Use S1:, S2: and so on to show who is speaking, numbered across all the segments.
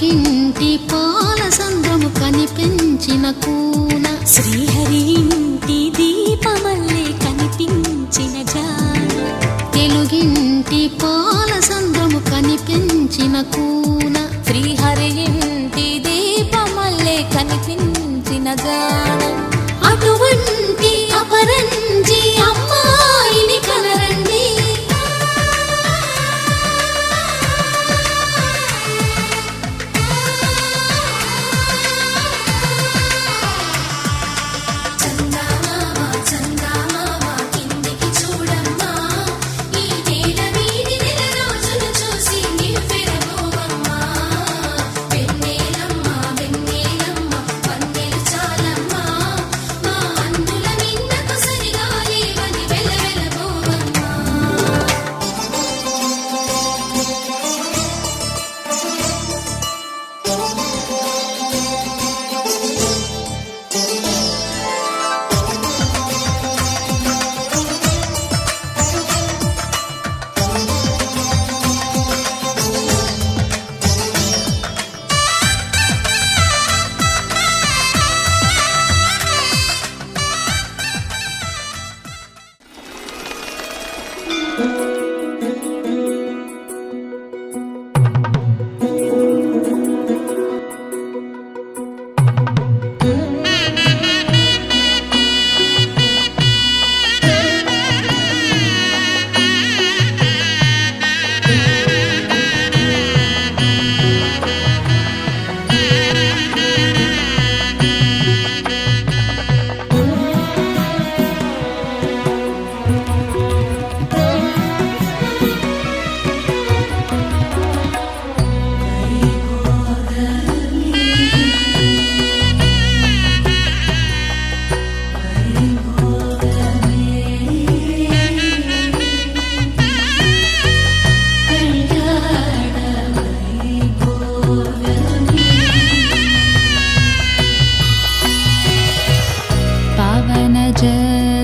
S1: తెలుగింటి పాల సంద్రము కనిపించిన కూన
S2: శ్రీహరి ఇంటి దీపమల్లే కనిపించిన జాన
S1: తెలుగింటి పాల సంద్రము కనిపించిన కూన
S2: శ్రీహరి ఇంటి దీపమల్లే కనిపించిన జాన
S1: అటువంటి అపరంజి అమ్మాయిని కనరండి.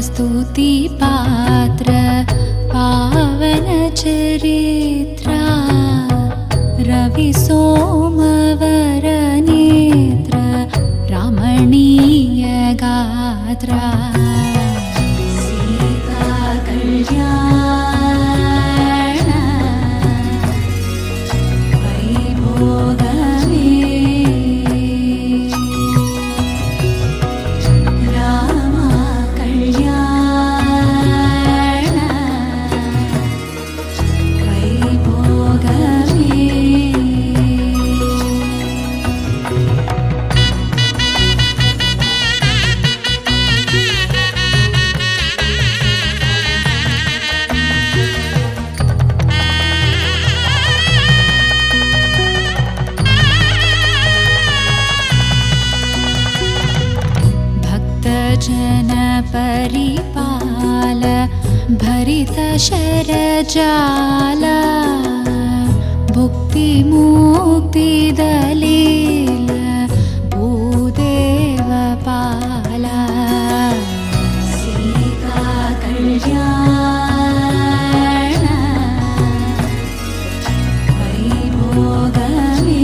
S2: स्तुति पात्र पावन चरित्रा रवि सोमवर नेत्र रमणीय गात्रा सीता कल्याण वैभोगमे जन परिपाल भरित शरजाल भुक्ति मुक्ति दलील भूदेव पाल सीता कल्याण वैभोगमे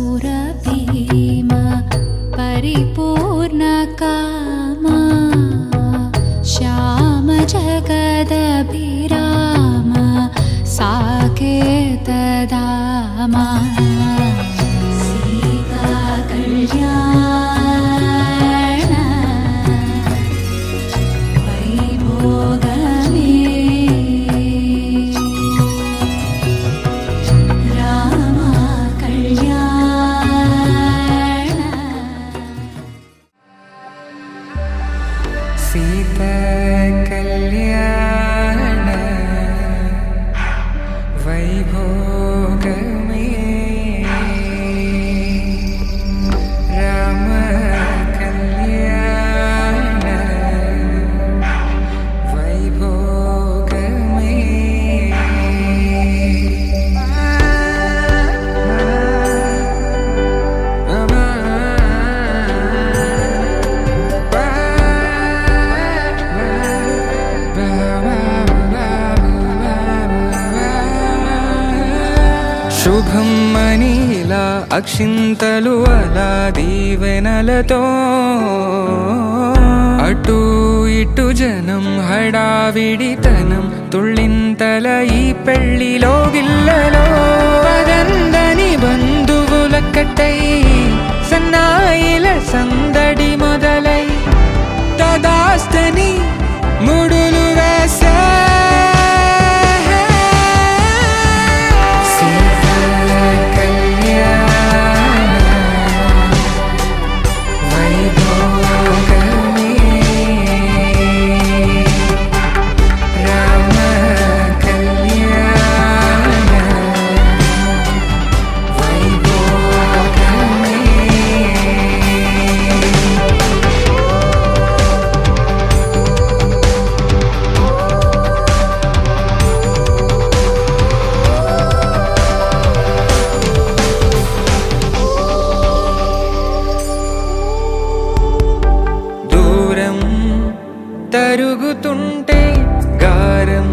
S2: पामरासुरभीम परिपूर्ण कामा श्याम जगदभिराम साकेत दामा सीता कल्याण वैभोगमे
S3: सीता कल्याण వైభోగమే రామ కళ్యాణ వైభోగమే శుభం మనీలా అక్షింతలు అలా దీవెనలతో అటు ఇటు జనం హడావిడితనం తుళ్ళింతల ఈ పెళ్లిలో గిల్లలో పదందని బంధువులక్కటై సన్నాయిల సందడి మొదలై తదాస్తని ముడులు వేసే తరుగుతుంటే గారం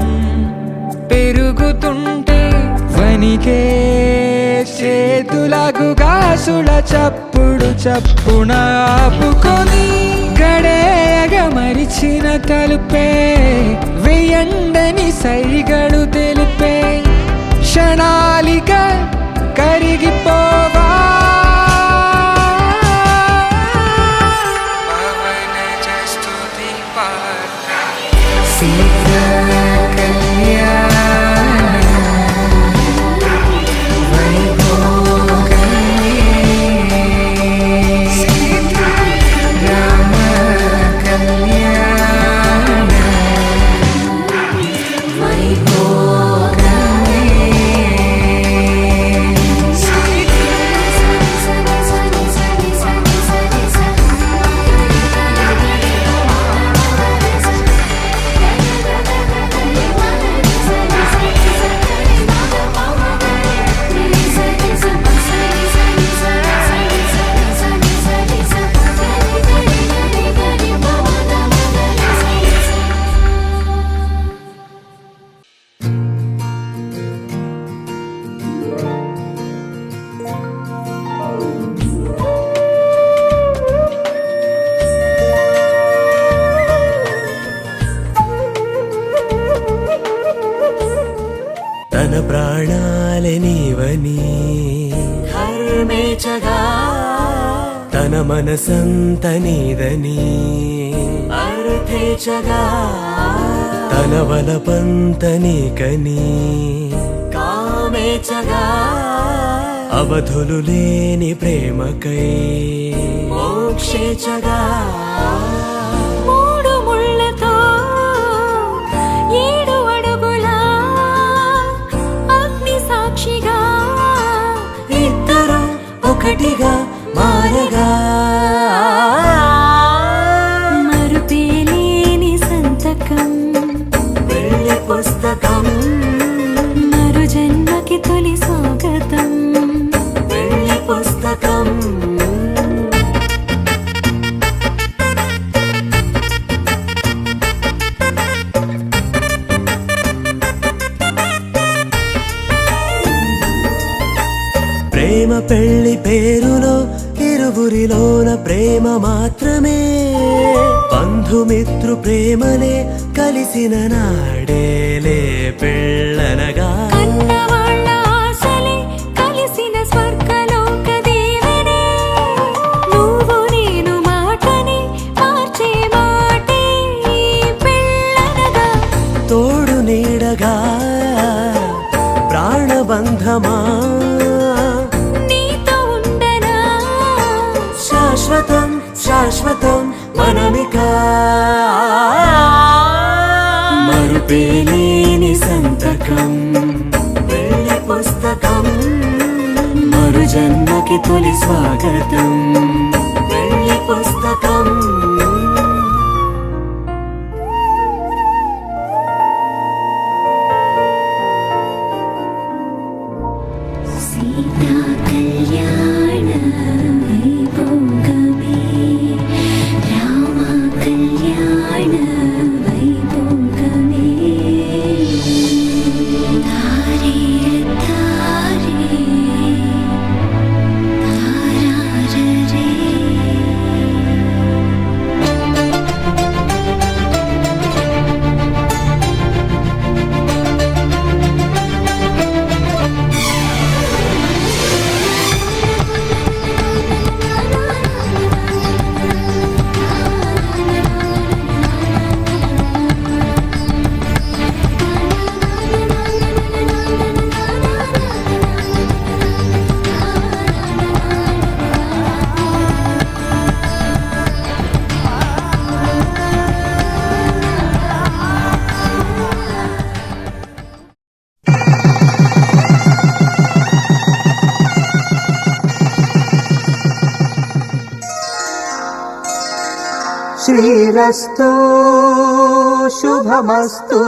S3: పెరుగుతుంటే వనికే చేతులకు గాసుల చప్పుడు చప్పున ఆపుకొని గడేయగ మరిచిన తలుపే వెయ్యండని సైగడు తెలిపే క్షణాలిక కరిగిపోవా
S4: తన ప్రాణాలే నీవని హర్మేచగా తన మనసంత నీదని అర్థేచగా తన వలపంత నీకని కామేచగా అవధులు లేని ప్రేమకై మోక్షేచగా
S2: మూడు ముళ్ళతో 7 అడుగుల అగ్ని సాక్షిగా
S4: ఇద్దరు ఒకటిగా మారగా
S2: మరుపేలేని సంతకం
S4: పెళ్లి పుస్తకం
S2: మరు జన్మకి తొలి స్వాగతం
S4: పెళ్లి పుస్తకం ప్రేమ పెళ్లి పేరులో ఇరువురిలోన ప్రేమ మాత్రమే బంధుమిత్రు ప్రేమలే కలిసిన నాడేలే పెళ్ళనగా
S2: కన్నవాళ్ళ ఆశలే కలిసిన స్వర్గలోక దీవెనే నువ్వు నేను మాటని మార్చే మాటే పెళ్ళనగా
S4: తోడు నీడగా ప్రాణబంధమా శాశ్వతం శాశ్వతం మనమిక మరుపేలేని సంతకం పెళ్లి తొలి స్వాగతం పెళ్లి పుస్తకం
S2: సీతా కళ్యాణ వైభోగమే రామ కళ్యాణ వైభోగమే తారే తారే తారారే
S4: శ్రీరస్తు శుభమస్తు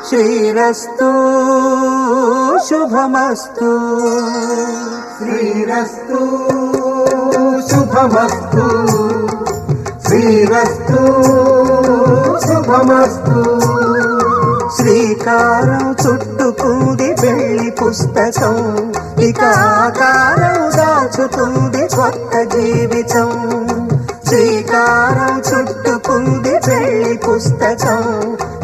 S4: శ్రీరస్తు శుభమస్తు శ్రీరస్తు శుభమస్తు శ్రీరస్తు శుభమస్తు శ్రీకారం చుట్టుకుంది పెళ్లి పుస్తకం ఇక ఆకారం దాచుతుంది కొత్త జీవితం శ్రీకారం చుట్టుకుంది పెళ్లి పుస్తకం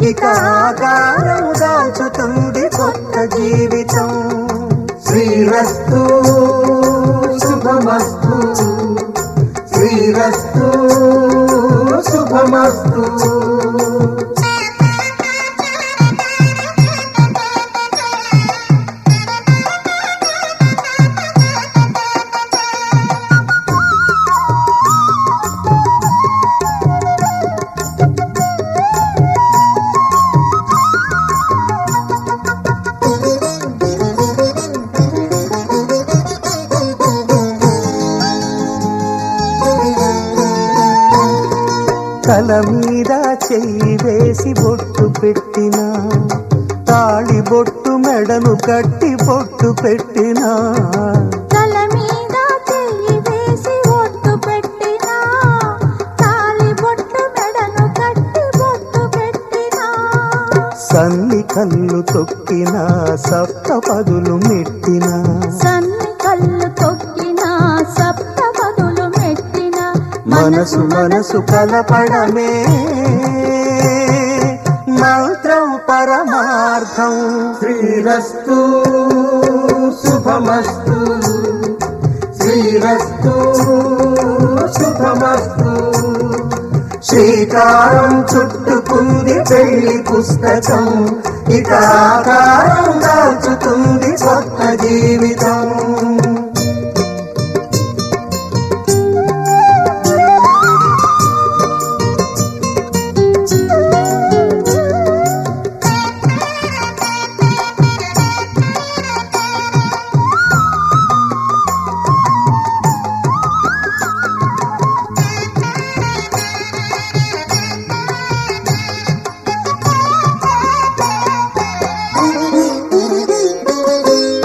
S4: ఇక ఆకారం దాచుతుంది కొత్త జీవితం శ్రీరస్తు శుభమస్తు శ్రీరస్తు శుభమస్తు తల మీద చెయ్యి వేసి బొట్టు పెట్టినా తాళి బొట్టు మెడను కట్టి బొట్టు పెట్టినా
S2: తల మీద చెయ్యి వేసి బొట్టు పెట్టినా తాళి బొట్టు మెడను కట్టి బొట్టు పెట్టినా
S4: సన్ని కళ్ళు తొక్కినా సప్త పదులు మెట్టినా
S2: సన్ని కళ్ళు తొక్కినా సప్త పదులు మెట్టినా
S4: మనసు మనసు కలపడమే మంత్రం పరమార్థం శ్రీరస్తు శుభమస్తు శ్రీరస్తు శుభమస్తు శ్రీకారం చుట్టుకుంది పెళ్లి పుస్తకం ఇక ఆకారం దాచుతుంది కొత్త జీవితం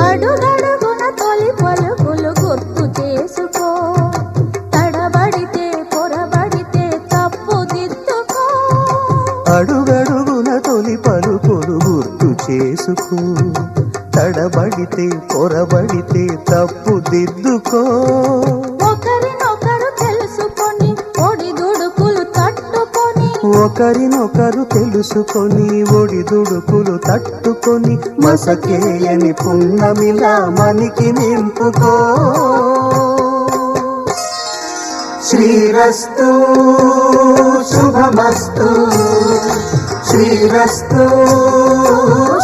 S2: అడుగడుగున తొలి పలుకులు గుర్తు చేసుకో తడబడితే పొరబడితే తప్పు దిద్దుకో
S4: అడుగడుగున తొలి పలుకులు గుర్తు చేసుకో తడబడితే పొరబడితే తప్పు దిద్దుకో
S2: ఒకరినొకరు తెలుసుకొని ఒడిదుడుకులు తట్టుకొని
S4: ఒకరినొకరు తెలుసుకొని ఒడిదుడుకులు తట్టుకొని మసకేయని పున్నమిలా మనికి నింపుకో శ్రీరస్తు శుభమస్తు శ్రీరస్తు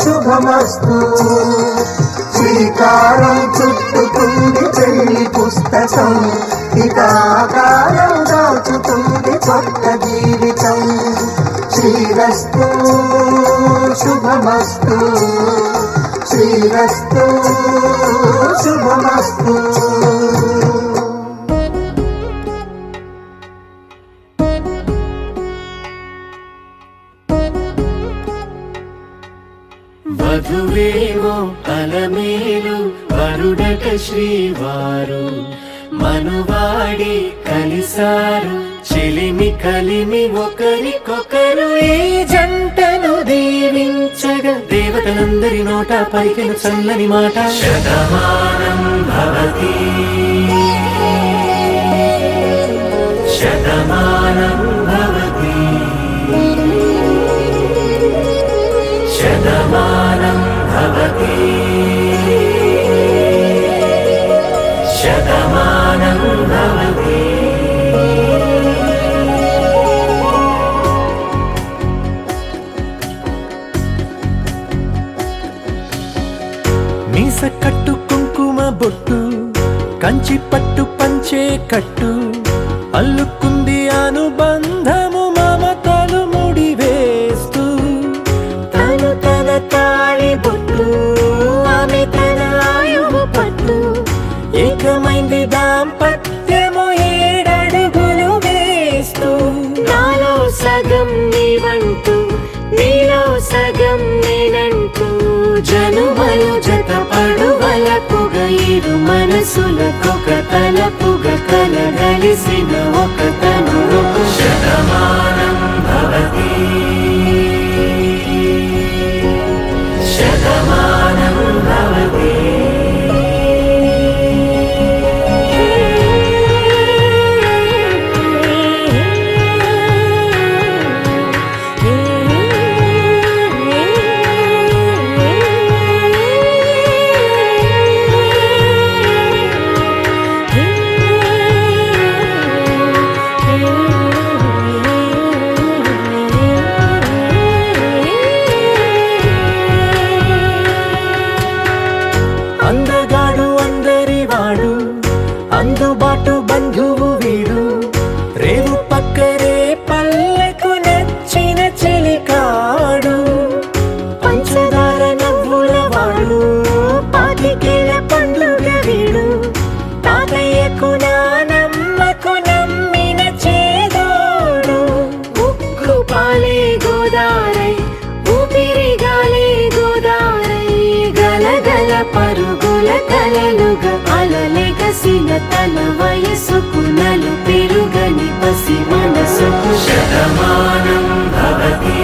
S4: శుభమస్తు శ్రీకారం చుట్టుకుంది పెళ్లి పుస్తకం ఇక ఆకారం దాచుతుంది కొత్త జీవితం శ్రీరస్తు శుభమస్తు శ్రీరస్తు శుభమస్తు
S5: మరువేమో అలమేలు వరుడట శ్రీవారు మనువాడి కలిసారు చెలిమి కలిమి ఒకరికొకరు ఈ జంటను దీవించగా దేవతలందరి నోట పలికిన చల్లని మాట శతమానం భవతి శతమానం భవతి శతమానం భవతి శతమానం భవతి. మీస కట్టు కుంకుమ బొట్టు కంచి పట్టు పంచే కట్టు అల్లుకుంది అనుబంధము మమతలు ముడివేస్తూ తను తన తాళి బొట్టు ఆమె తన ఆయువు పట్టు ఏకమైంది దాంపత్యము 7 అడుగులు వేస్తూ నాలో సగం నీవంటూ నీలో సగం నేనంటూ జనుమలు జతపడు వలపుగ ఇరు మనసులకొక తలపుగ కలగలిసిన ఒక తనువు శతమానం భవతి శతమానం భవతి. అందగాడు అందరివాడు అందుబాటు బంధువు వీడు రేవు పక్కరే పల్లెకు నచ్చిన చెలికాడు పంచదార నవ్వుల వాడు పాతికేల పండుగ వీడు తాతయ్యకు నానమ్మకు నమ్మిన చేదోడు ఉక్కు పాలే గోదారై ఊపిరిగాలే గోదారై గలగల పరుగుల కలలుగా అలలెగసిన తన వయసుకు నలు పెరుగని పసి మనసుకు శతమానం భవతి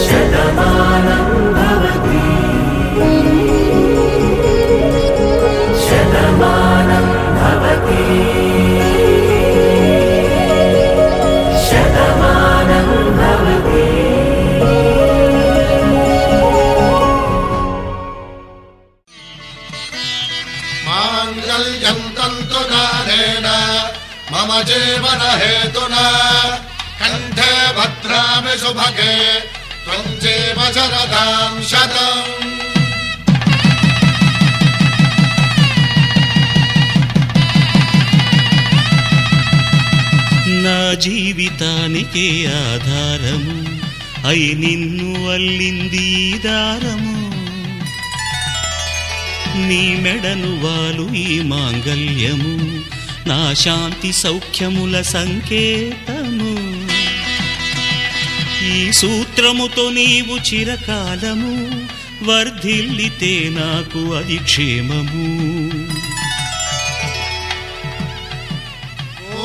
S5: శతమానం భవతి శతమానం భవతి శతమానం భవతి.
S6: మాంగళ్యం తంతునానేన మమ జీవన హేతునా కంఠే భద్రామి శుభగే త్వం జీవ శరదాం శతం.
S7: నా జీవితానికే ఆధారము అయి నిన్ను అల్లింది ఈ దారము నీ మెడను వాలు ఈ మాంగల్యము నా శాంతి సౌఖ్యముల సంకేతము ఈ సూత్రముతో నీవు చిరకాలము వర్ధిల్లితే నాకు అది క్షేమము.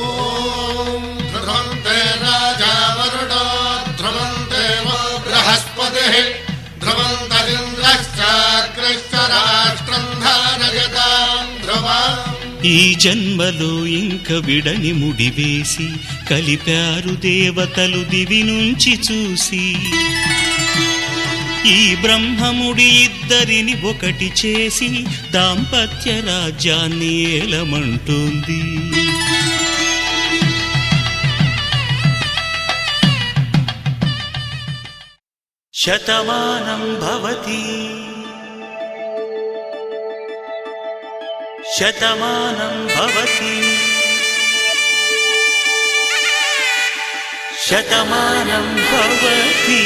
S6: ఓం ధ్రువంతే రాజా వరుడో ధ్రువంతే వో బృహస్పతిః ధ్రువంతరింద్రశ్చాగ్రశ్చ రాష్ట్రం ధారయతాం ధ్రువం.
S7: ఈ జన్మలో ఇంక విడని ముడివేసి కలిపారు దేవతలు దివి నుంచి చూసి ఈ బ్రహ్మముడి ఇద్దరిని ఒకటి చేసి దాంపత్య రాజ్యాన్ని ఏలమంటుంది. శతమానం భవతి శతమానం భవతి శతమానం భవతి.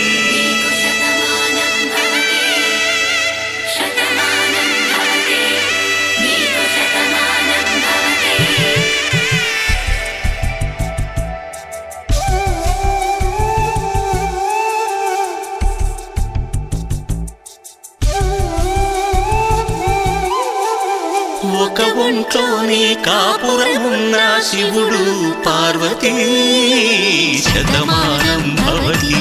S7: కాపురమున్న శివుడు పార్వతీ శతమానం భవతి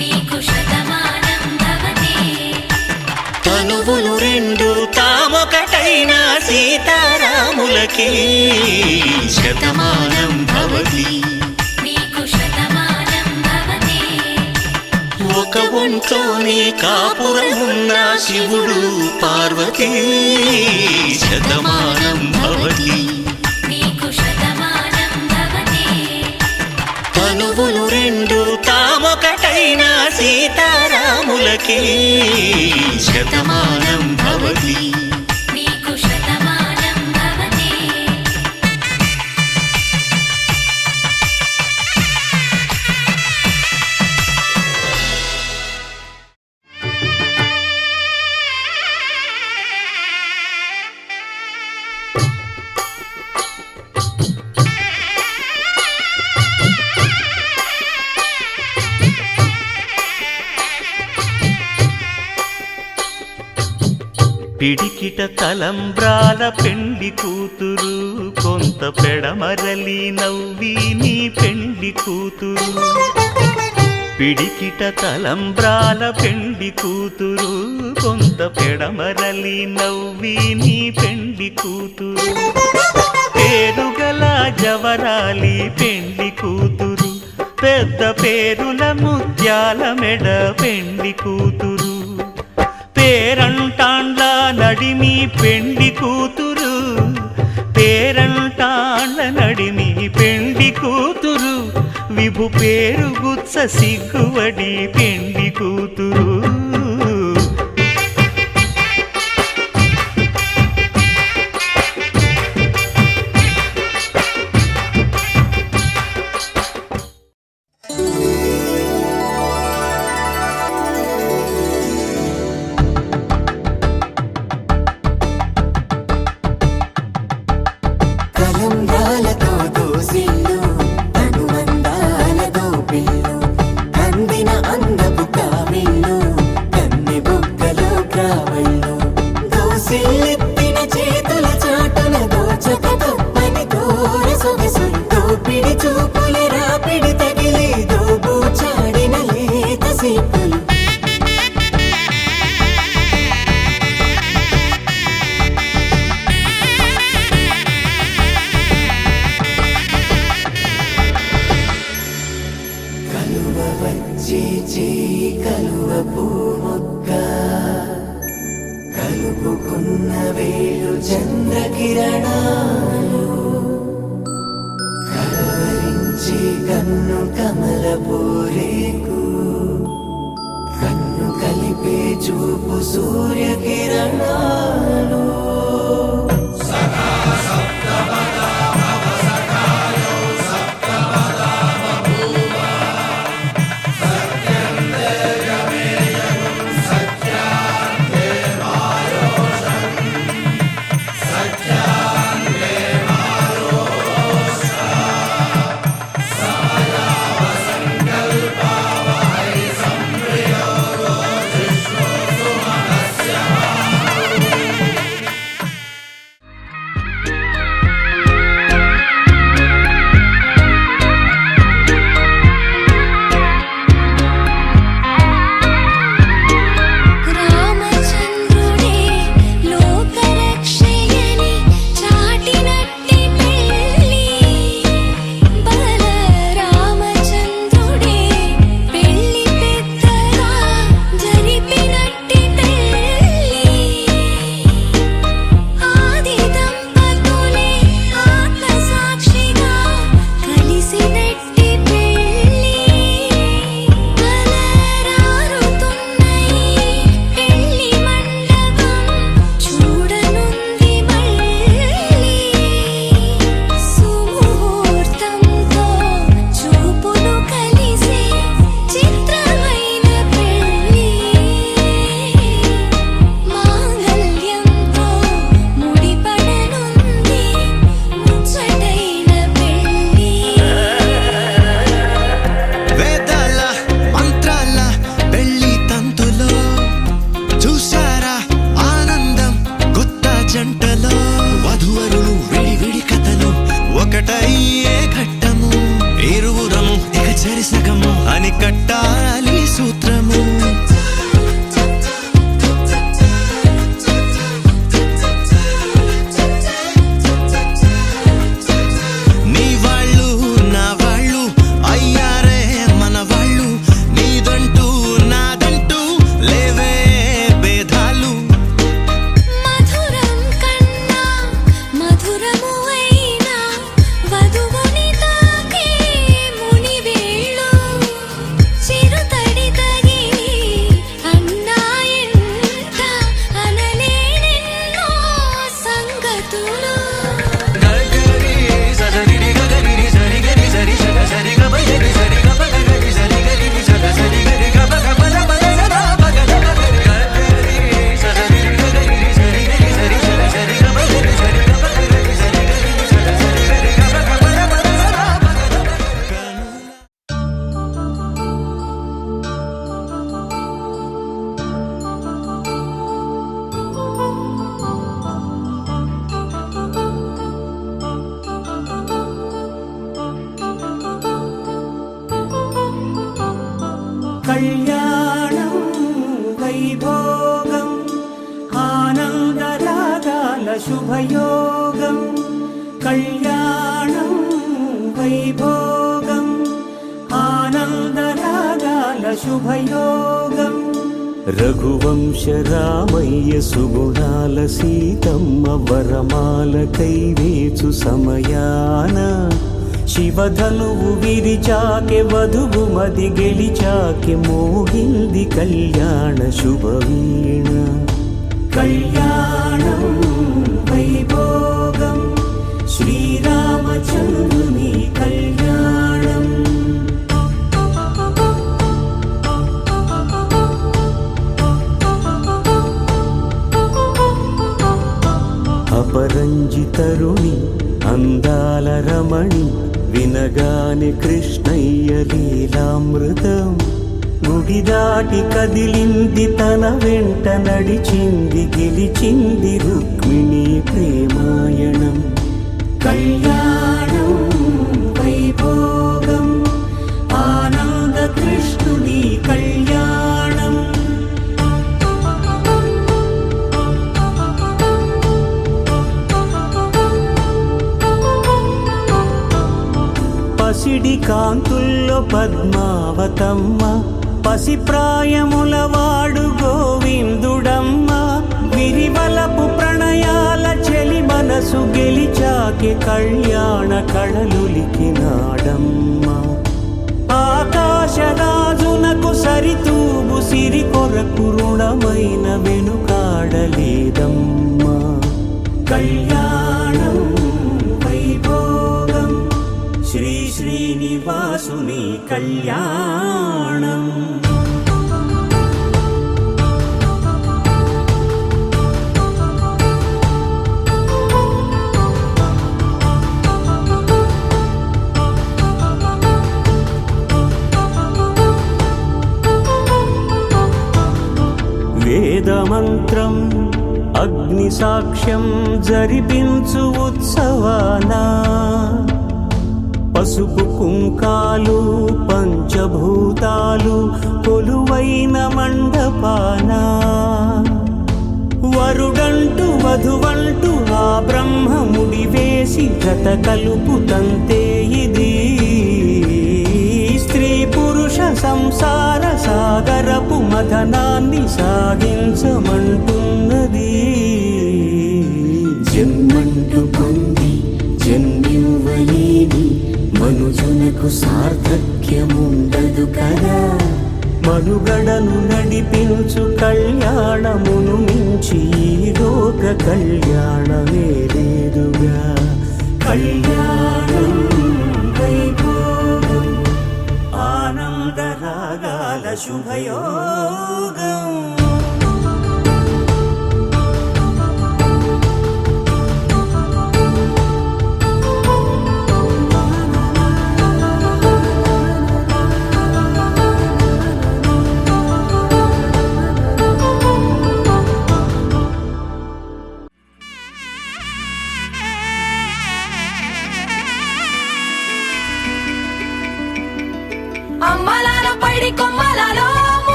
S1: నీకు శతమానం భవతి
S7: తనువులు రెండు తామొకటైన సీతారాములకి శతమానం భవతి
S1: నీకు శతమానం భవతి
S7: ఒక ఒంట్లోనే కాపురమున్న శివుడు పార్వతీ శతమానం భవతి
S1: నీకు శతమానం భవతి
S7: తనువులు రెండు తామొకటైన సీతారాములకి శతమానం భవతి
S1: నీకు శతమానం భవతి
S7: పిడికిట తలంబ్రాల పెండి కూతురు కొంత పెడమరలి నవ్వి నీ పెండి కూతురు పిడికిట తలంబ్రాల పెండి కూతురు కొంత పెడమరలి నవ్వి నీ పెండి కూతురు పేరుగల జవరాలి పెండి కూతురు పెద్ద పేరుల ముత్యాల మెడ పెండి కూతురు పేరంటాండ్ల నడిమి పెండి కూతురు పేరంటాండ్ల నడిమి పెండి కూతురు విభు పేరు గుత్స సిగ్గువడి పెండి కూతురు
S5: కలంబ్రాలతో దోసిళ్ళు అనుమందాలతో పిల్లు కందిన అందపు కావిళ్ళు కన్నె బొక్కలో గ్రావళ్ళు దోసిళ్ళెత్తిన చేతుల చాటున దోచక తప్పని దూర సొగసుంటూ పిడి చూపుల రాపిడి తగిలి దోబూచాడిన లేత సీపులు కలువ వచ్చే చేయి కలువ పూమొక్క కలుపుకున్న వేలు చంద్రకిరణాలు కలవరించే కన్ను కమల పూరేకు కన్ను కలిపే చూపు సూర్యకిరణాలు
S8: ఒక్కటయ్యే ఘట్టము ఇరువురము ఇక చెరిసగము అని కట్టాలి సూత్రము నీ వాళ్ళు నా వాళ్ళు అయ్యారే మన వాళ్ళు నీదంటూ నాదంటూ లేవే భేదాలు
S1: మధురం కన్నా మధురము అయినా వధువుని తాకే మునివేళ్ళు చిరుతడి తగిలి అన్నాయంట అనలేనెన్నో సంగతులు
S9: కళ్యాణం వైభోగం ఆనందరాగాల శుభయోగం కళ్యాణం వైభోగం ఆనందరాగాల శుభయోగం రఘువంశ రామయ్య సుగుణాల సీతమ్మ వరమాల కైవేచు సమయాన శివధనువు విరిచాకె వధువు మది గెలిచాకె మోగింది కళ్యాణ శుభవీణ కళ్యాణం వైభోగం శ్రీరామచంద్రుని కళ్యాణం అపరంజి తరుణి అందాల రమణి వినగానే కృష్ణయ్య లీలామృతం గుడి దాటి కదిలింది తన వెంట నడిచింది గెలిచింది రుక్మిణి ప్రేమాయణం కళ్యాణం వైభోగం ఆనంద కృష్ణుని కళ్యాణం పసిడి కాంతుల్లో పద్మావతమ్మ పసిప్రాయముల వాడు గోవిందుడమ్మ విరివలపు ప్రణయాల చెలి మనసు గెలిచాకె కళ్యాణ కళలులికినాడమ్మ ఆకాశరాజునకు సరితూగు సిరి కొరకు రుణమైన వెనుకాడలేదమ్మ కళ్యాణం వైభోగం శ్రీ శ్రీనివాసుని కళ్యాణం వేదమంత్రం అగ్ని సాక్ష్యం జరిపించు ఉత్సవానా పసుపు కుంకాలు పంచభూతాలు కొలువైన మండపాన వరుడంటూ వధువంటూ ఆ బ్రహ్మముడి వేసి గత కలుపు తంతే ఇది స్త్రీ పురుష సంసార సాగరపు మథనాన్ని సాగించమంటున్నది జన్మంటూ పొంది జన్మివ్వలేని మనుజునకు సార్థక్యముండదు కదా మనుగడను నడిపించు కళ్యాణమును మించి ఈ లోక కళ్యాణమే లేదుగా కళ్యాణం వైభోగం ఆనందరాగాల శుభయోగం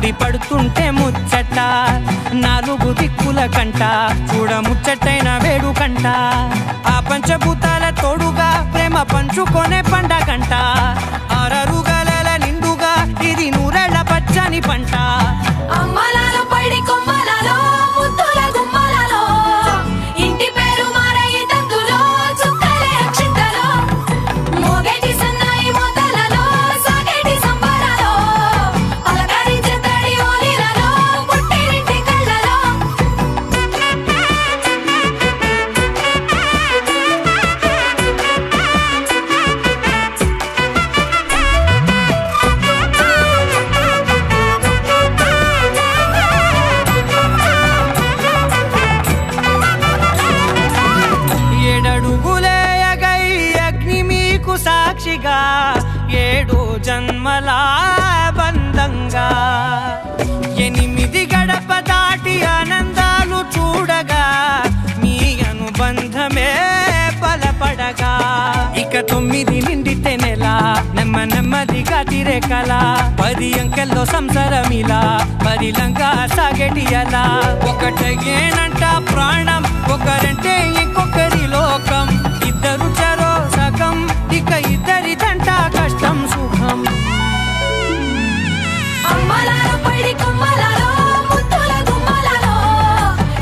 S3: ముడి పడుతుంటే ముచ్చట నాలుగు దిక్కుల కంట చూడ ముచ్చటైన వేడుకంట ఆ పంచభూతాల తోడుగా ప్రేమ పంచుకొనే పండగంట ఆరరుగల నిండుగా ఇది నూరెళ్ళ పచ్చని పంట
S1: అమ్మలాలో పడి కొమ్మలలో ముద్దుల గుమ్మలలో ఇంటి పేరు మారయి తందులో చుక్కలే అక్షింతలో మోగేటి సన్నాయి మోతలలో సాగేటి సంబరాలో పలకరించే తడి ఓలిలలో పుట్టినింటి కళ్ళలో
S3: ఏడడుగులేయగై అగ్ని మీకు సాక్షిగా 7 జన్మల బంధంగా 8 గడప దాటి ఆనందాలు చూడగా మీ అనుబంధమే బలపడగా ఇక 9 నిండితే నెల నెమ్మదిగా తిరే కల 10 అంకెల్లో సంసారమిలా పరిలంగా సాగేటి అలా ఒకటేనంట ప్రాణం ఒకరంటే ఇంకొకరి లోకం ఇద్దరు చరో సగం ఇక ఇద్దరిదంట కష్టం సుఖం
S1: అమ్మలాలో పడి కొమ్మలలో ముద్దుల గుమ్మలలో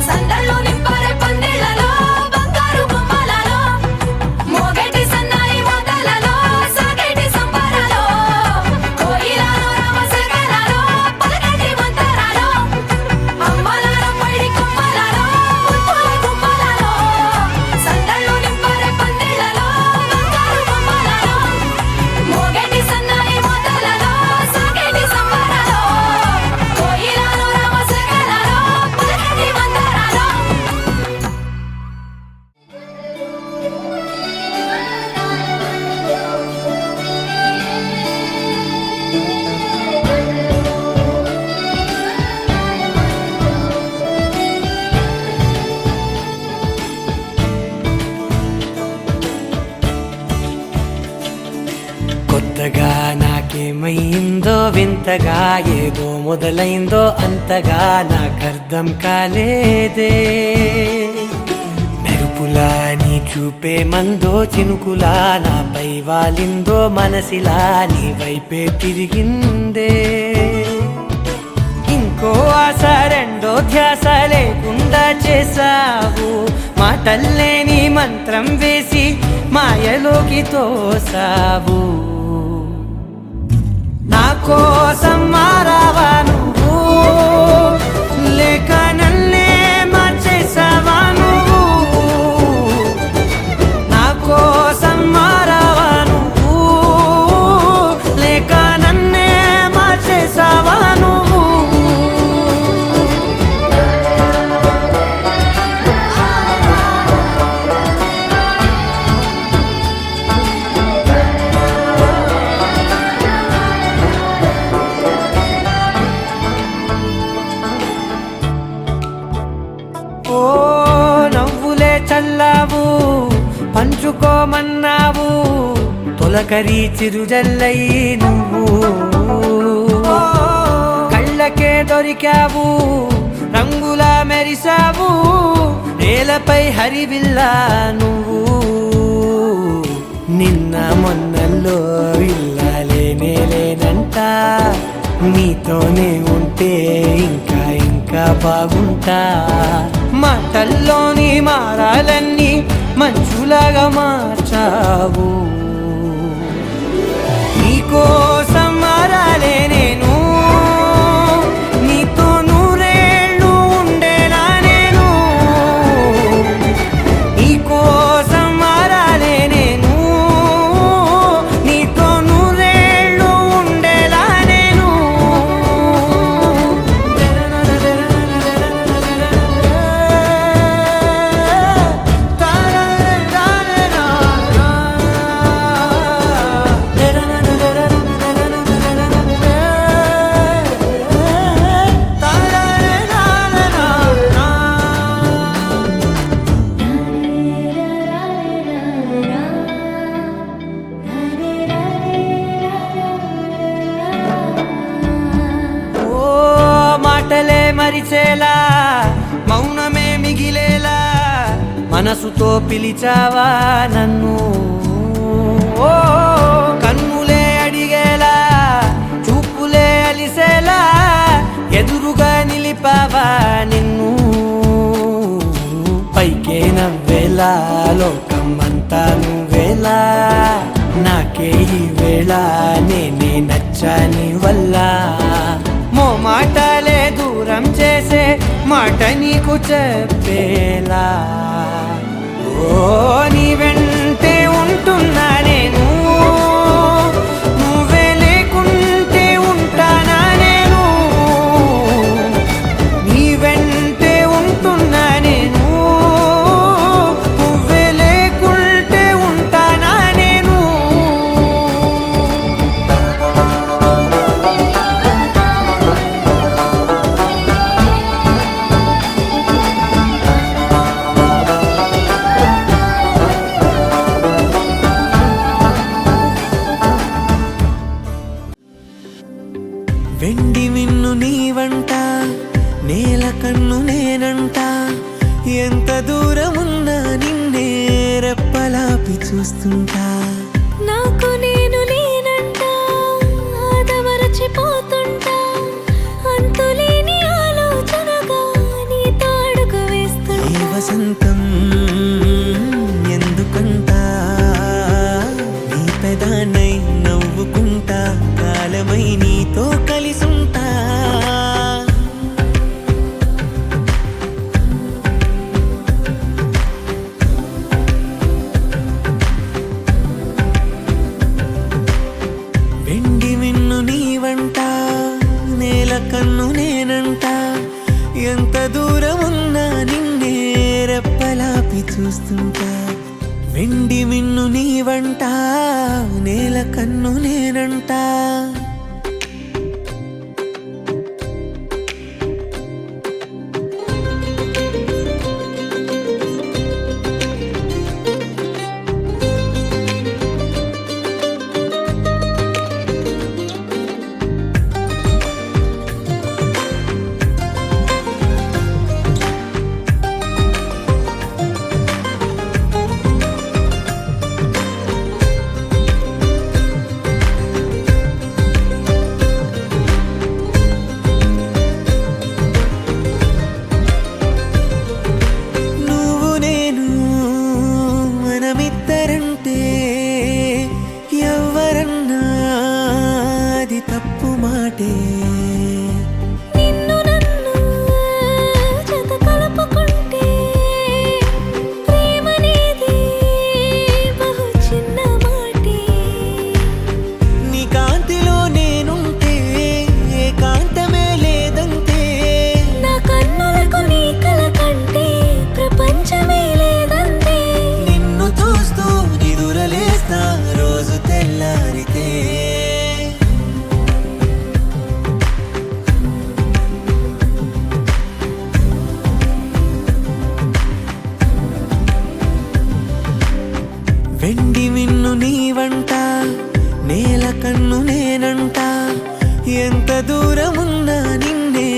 S1: సందళ్ళు నింపరే పందిళ్ళలో బంగారు గుమ్మలలో మోగేటి సన్నాయి మోతలలో సాగేటి సంబరాలో కోయిలలో రామశకలలో పలకటి మంతరాలో అమ్మలాలో పడి కొమ్మలలో ముద్దుల గుమ్మలలో సందళ్ళు నింపరే పందిళ్ళలో బంగారు గుమ్మలలో మోగేటి సన్నాయి మోతలలో సాగేటి సంబరాలో కోయిలలో రామశకలలో పలకటి మంతరాలో
S3: కొత్తగా నాకేమైందో వింతగా ఏదో మొదలైందో అంతగా నాకర్థం కాలేదే మెరుపులా నీ చూపే మందో చినుకులా నాపై వాలిందో మనసిలా నీ వైపే తిరిగిందే ఇంకో ఆశ రెండో ధ్యాస లేకుండా చేసావు మాటల్లే నీ మంత్రం వేసి మాయలోకి తోసావు నా కోసం మారావా నువ్వు లేక నన్నే మార్చేసావా నువ్వు నా కోసం మారావా నువ్వు లేక నన్నే మార్చేసావా నువ్వు ఓ నవ్వులే చల్లావు పంచుకోమన్నావు తొలకరి చిరుజల్లై నువ్వు కళ్ళకే దొరికావు రంగులా మెరిసావు నేలపై హరివిల్లా నువ్వు నిన్న మొన్నల్లో ఇల్లాలేనేలేనంట నీతోనే ఉంటే ఇంకా బాగుంటా మాటల్లోని మారాలన్నీ మంచులాగా మార్చావు నీకోసం మారాలే నేను నీతో నూరేళ్ళు ఉండేలా నేను నీకోసం మారాలే నేను నీతో నూరేళ్ళు ఉండేలా నేను మనసుతో పిలిచావా నన్ను, ఓ కన్నులే అడిగేలా చూపులే అలిసేలా ఎదురుగా నిలిపావా నిన్ను. పైకే నవ్వేలా లోకం అంతా నువ్వేలా, నాకే ఈ వేళ నేనే నచ్చని వల్ల. మాటలే దూరం చేసే మాట నీకు చెప్పేలా, ఓ నీ వెంటే ఉంటున్నా నేను, నువ్వే లేకుంటే ఉంటానా నేను. నీ వెంటే ఉంటున్నా నేను, నువ్వే లేకుంటే ఉంటానా నేను. వెండి మిన్ను నీవంట, నేల కన్ను నేనంట, ఎంత దూరమున్నా నిన్నే రెప్పలాపి చూస్తుంటా.
S1: నాకు నేను లేనంట, ఆదమరచిపోతుంటా, అంతులేని ఆలోచనగా నీతో అడుగు వేస్తుంటా.
S3: ఈ వసంతం ఎందుకంట, నీ పెదానై నవ్వుకుంటా, కాలమై నీతో కలిసుంటా. వెండి మిన్ను నీవంట, నేల కన్ను నేనంట, ఎంత దూరం ఉన్నా నిన్నే రెప్పలాపి చూస్తుంటా. వెండి మిన్ను నీవంట, నేల కన్ను నేనంట. నువ్వు నేను మనమిద్దరంటే ఎవరన్నా అది తప్పు మాటే.
S1: నిన్ను నన్ను జత కలుపుకుంటే ప్రేమనేది బహు చిన్న మాటే.
S3: నీ కాంతిలో నేనుంటే ఏకాంతమే లేదంతే.
S1: నా కన్నులకు నీ కల కంటే ప్రపంచమే లేదంతే.
S3: నిన్ను చూస్తూ నిదురలేస్తా రోజు తెల్లారితే. వెండి మిన్ను నీవంట, నేల కన్ను నేనంట, ఎంత దూరమున్నా నిన్నే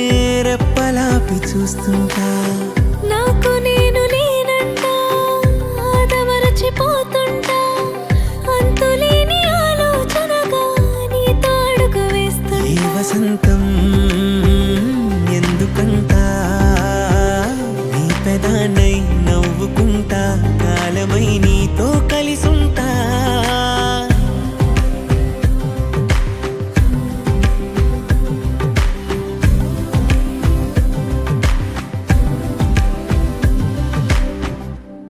S3: రెప్పలాపి చూస్తుంటా.
S1: నాకు నేను లేనంట, ఆదమరచిపోతుంటా, అంతులేని ఆలోచనగా నీతో అడుగు వేస్తుంటా.
S3: ఈ వసంతం ఎందుకంట, నీ పెదానై నవ్వుకుంటా, కాలమై నీతో కలిసి